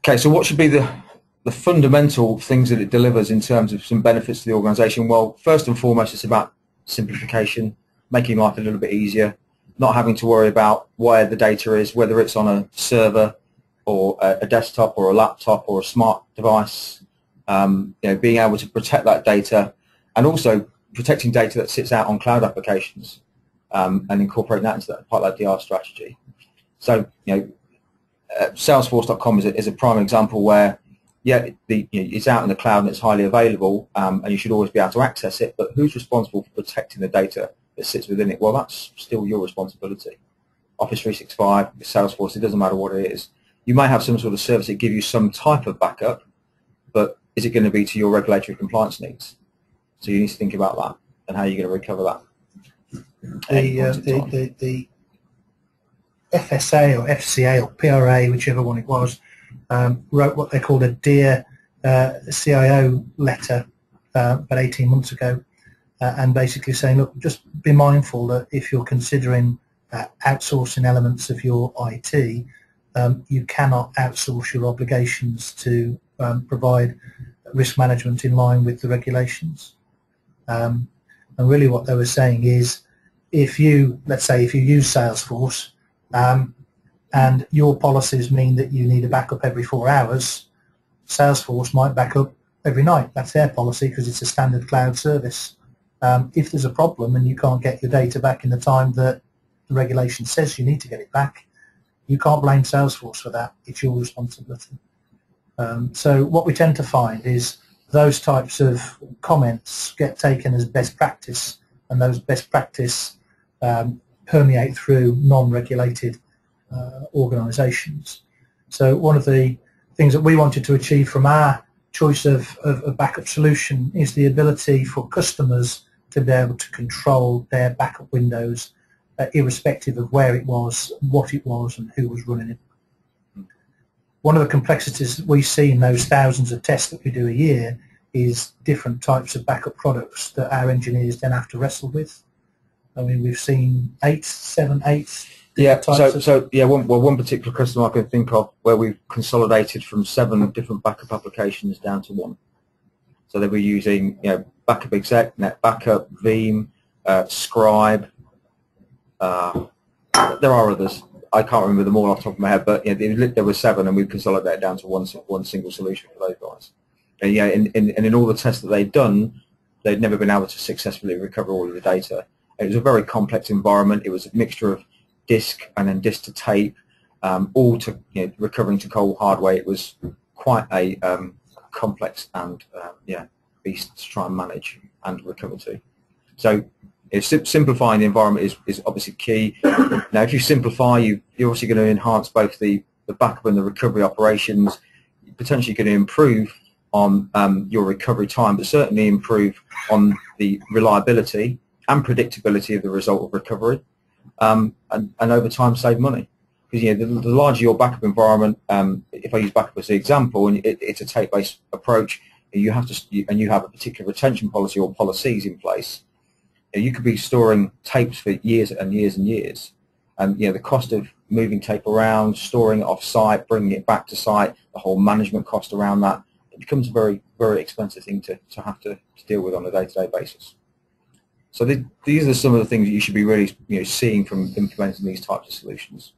Okay, so what should be the fundamental things that it delivers in terms of some benefits to the organisation? Well, first and foremost, it's about simplification, making life a little bit easier, not having to worry about where the data is, whether it's on a server or a desktop or a laptop or a smart device. Being able to protect that data, and also protecting data that sits out on cloud applications, and incorporating that into that part of that DRaaS strategy. So, Salesforce.com is a prime example where, it's out in the cloud and it's highly available, and you should always be able to access it, but who's responsible for protecting the data that sits within it? Well, that's still your responsibility. Office 365, Salesforce, it doesn't matter what it is. You may have some sort of service that give you some type of backup, but is it going to be to your regulatory compliance needs? So you need to think about that and how you're going to recover that. The FSA or FCA or PRA, whichever one it was, wrote what they called a Dear CIO letter about 18 months ago, and basically saying, look, just be mindful that if you're considering outsourcing elements of your IT, you cannot outsource your obligations to provide risk management in line with the regulations. And really what they were saying is, let's say if you use Salesforce, and your policies mean that you need a backup every 4 hours, Salesforce might back up every night. That's their policy because it's a standard cloud service. If there's a problem and you can't get your data back in the time that the regulation says you need to get it back, you can't blame Salesforce for that. It's your responsibility. So what we tend to find is those types of comments get taken as best practice, and those best practice permeate through non-regulated organisations. So one of the things that we wanted to achieve from our choice of a backup solution is the ability for customers to be able to control their backup windows irrespective of where it was, what it was, and who was running it. One of the complexities that we see in those thousands of tests that we do a year is different types of backup products that our engineers then have to wrestle with. I mean, we've seen 7, 8. Yeah. One particular customer I can think of where we've consolidated from 7 different backup applications down to 1. So they were using, Backup Exec, Net Backup, Veeam, Scribe. There are others. I can't remember them all off the top of my head, but there were 7, and we consolidated down to one single solution for those guys. And in all the tests that they'd done, they'd never been able to successfully recover all of the data. It was a very complex environment. It was a mixture of disk and then disk to tape, all to recovering to cold hardware. It was quite a complex and beast to try and manage and recover to. So simplifying the environment is obviously key. Now, if you simplify, you're obviously going to enhance both the backup and the recovery operations. You're potentially going to improve on your recovery time, but certainly improve on the reliability and predictability of the result of recovery, and over time save money. Because the larger your backup environment, if I use backup as the example, and it's a tape-based approach, you have a particular retention policy or policies in place. You could be storing tapes for years and years and years, and the cost of moving tape around, storing it off-site, bringing it back to site, the whole management cost around that, it becomes a very, very expensive thing to have to deal with on a day-to-day basis. So these are some of the things that you should be really seeing from implementing these types of solutions.